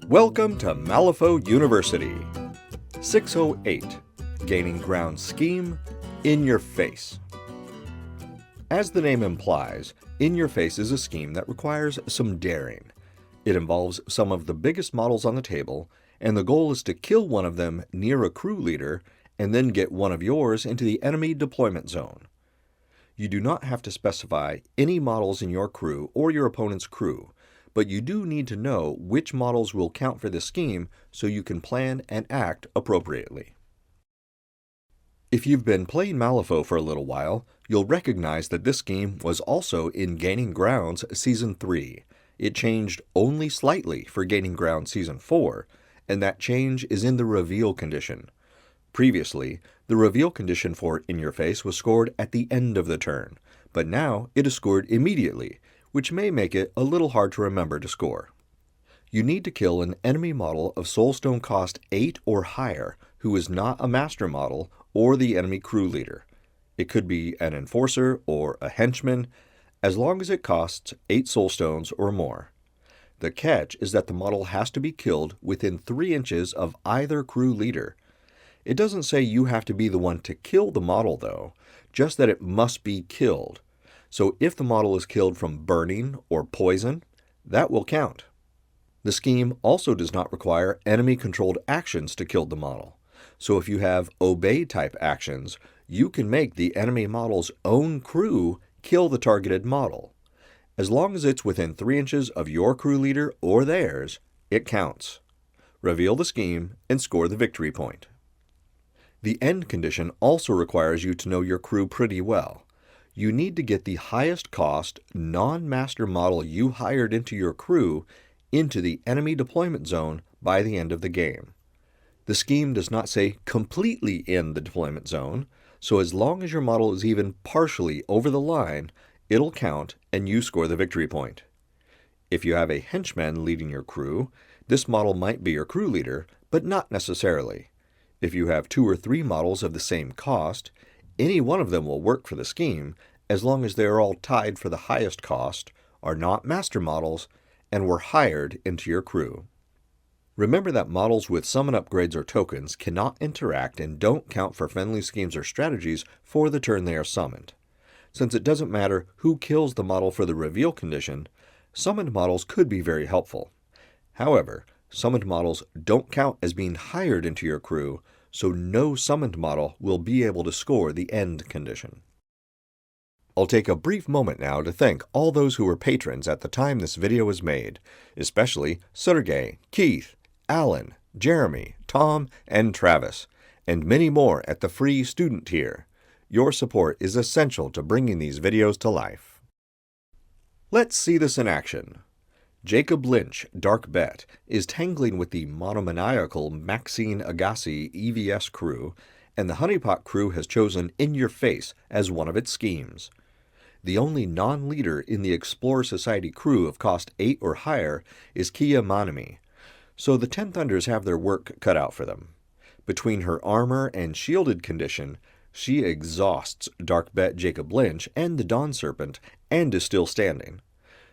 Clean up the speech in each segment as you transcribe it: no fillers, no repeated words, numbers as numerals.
Welcome to Malifaux University. 608, Gaining Ground Scheme, In Your Face. As the name implies, In Your Face is a scheme that requires some daring. It involves some of the biggest models on the table, and the goal is to kill one of them near a crew leader, and then get one of yours into the enemy deployment zone. You do not have to specify any models in your crew or your opponent's crew, but you do need to know which models will count for this scheme so you can plan and act appropriately. If you've been playing Malifaux for a little while, you'll recognize that this scheme was also in Gaining Grounds Season 3. It changed only slightly for Gaining Ground Season 4, and that change is in the reveal condition. Previously, the reveal condition for In Your Face was scored at the end of the turn, but now it is scored immediately, which may make it a little hard to remember to score. You need to kill an enemy model of soulstone cost 8 or higher who is not a master model or the enemy crew leader. It could be an enforcer or a henchman, as long as it costs 8 soulstones or more. The catch is that the model has to be killed within 3 inches of either crew leader. It doesn't say you have to be the one to kill the model though, just that it must be killed. So if the model is killed from burning or poison, that will count. The scheme also does not require enemy-controlled actions to kill the model. So if you have obey-type actions, you can make the enemy model's own crew kill the targeted model. As long as it's within 3 inches of your crew leader or theirs, it counts. Reveal the scheme and score the victory point. The end condition also requires you to know your crew pretty well. You need to get the highest cost, non-master model you hired into your crew into the enemy deployment zone by the end of the game. The scheme does not say completely in the deployment zone, so as long as your model is even partially over the line, it'll count and you score the victory point. If you have a henchman leading your crew, this model might be your crew leader, but not necessarily. If you have 2 or 3 models of the same cost, any one of them will work for the scheme as long as they are all tied for the highest cost, are not master models, and were hired into your crew. Remember that models with summon upgrades or tokens cannot interact and don't count for friendly schemes or strategies for the turn they are summoned. Since it doesn't matter who kills the model for the reveal condition, summoned models could be very helpful. However, summoned models don't count as being hired into your crew, so no summoned model will be able to score the end condition. I'll take a brief moment now to thank all those who were patrons at the time this video was made, especially Sergey, Keith, Alan, Jeremy, Tom, and Travis, and many more at the free student tier. Your support is essential to bringing these videos to life. Let's see this in action. Jacob Lynch, Dark Bet, is tangling with the monomaniacal Maxine Agassi EVS crew, and the Honeypot crew has chosen In Your Face as one of its schemes. The only non-leader in the Explorer Society crew of cost 8 or higher is Kia Manami, so the 10 Thunders have their work cut out for them. Between her armor and shielded condition, she exhausts Dark Bet Jacob Lynch and the Dawn Serpent and is still standing.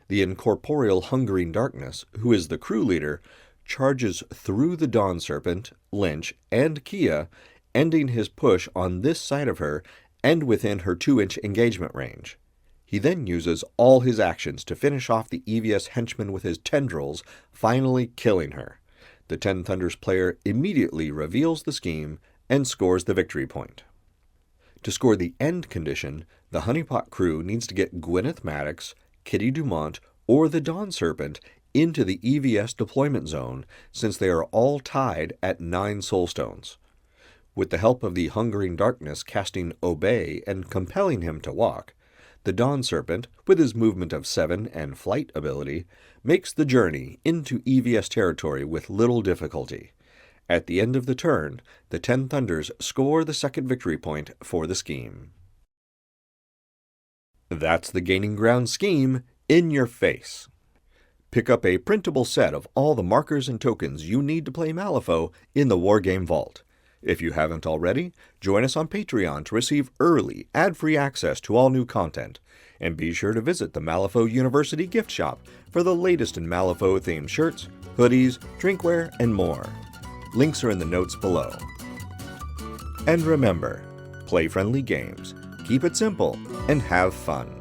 The incorporeal Hungering Darkness, who is the crew leader, charges through the Dawn Serpent, Lynch, and Kia, ending his push on this side of her and within her 2-inch engagement range. He then uses all his actions to finish off the EVS henchman with his tendrils, finally killing her. The 10 Thunders player immediately reveals the scheme and scores the victory point. To score the end condition, the Honeypot crew needs to get Gwyneth Maddox, Kitty Dumont, or the Dawn Serpent into the EVS deployment zone, since they are all tied at 9 soulstones. With the help of the Hungering Darkness casting Obey and compelling him to walk, the Dawn Serpent, with his movement of 7 and flight ability, makes the journey into EVS territory with little difficulty. At the end of the turn, the 10 Thunders score the second victory point for the scheme. That's the Gaining Ground scheme, In Your Face. Pick up a printable set of all the markers and tokens you need to play Malifaux in the Wargames Vault. If you haven't already, join us on Patreon to receive early, ad-free access to all new content, and be sure to visit the Malifaux University gift shop for the latest in Malifaux-themed shirts, hoodies, drinkware, and more. Links are in the notes below. And remember, play friendly games, keep it simple, and have fun.